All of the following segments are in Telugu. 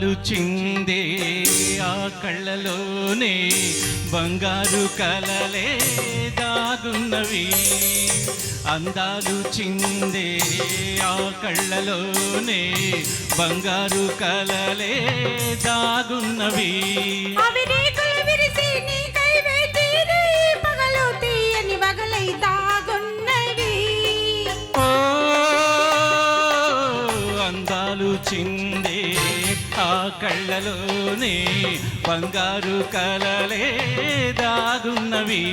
అందాలు చిందే ఆ కళ్ళలోనే బంగారు కలలే దాగున్నవి. అందాలు చిందే ఆ కళ్ళలోనే బంగారు కలలే దాగున్నవి. అందాలు చిందే ఆ కళ్ళలోనే బంగారు కలలే దాగున్నవి.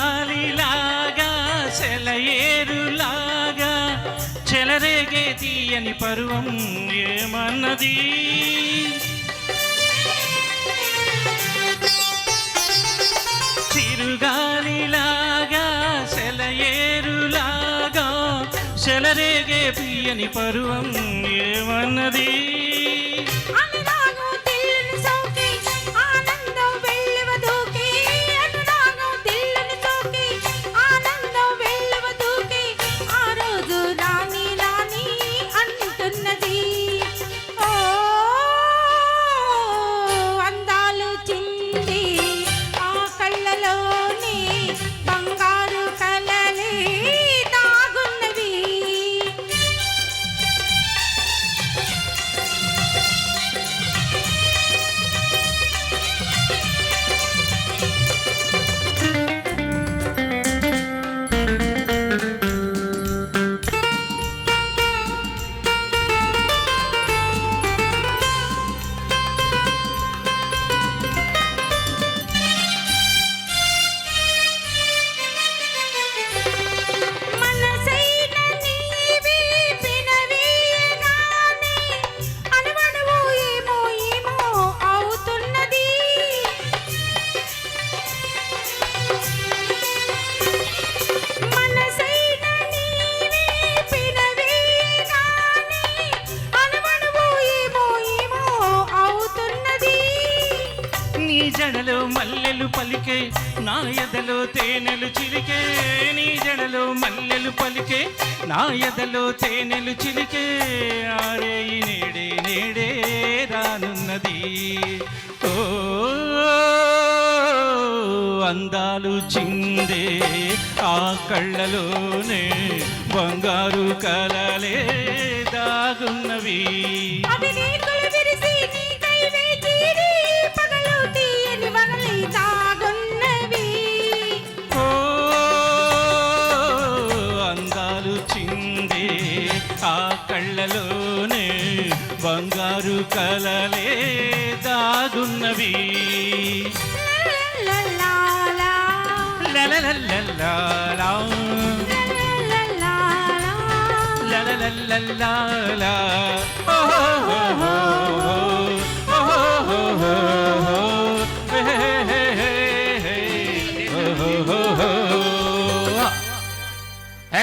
చిరుగాలిలాగా సెలయేరులాగా చెలరేగే తీయని పరువం ఏమన్నది. చిరుగాలిలాగా సెలయేరులాగా చెలరేగే తీయని పరువం ఏమన్నది. జడలో మల్లెలు పలికే నా ఎదలో తేనెలు చిలికే. నీ జడలో మల్లెలు పలికే నా ఎదలో తేనెలు చిలికే. ఆరే నేడే నేడే రానున్నది. ఓ అందాలు చిందే ఆ కళ్ళలోనే బంగారు కలలే దాగున్నవి. చిందే ఆ కళ్ళలోనే బంగారు కలలే దాగున్నవి.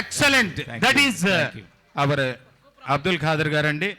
Excellent. That is our Abdul Khadir Garandi.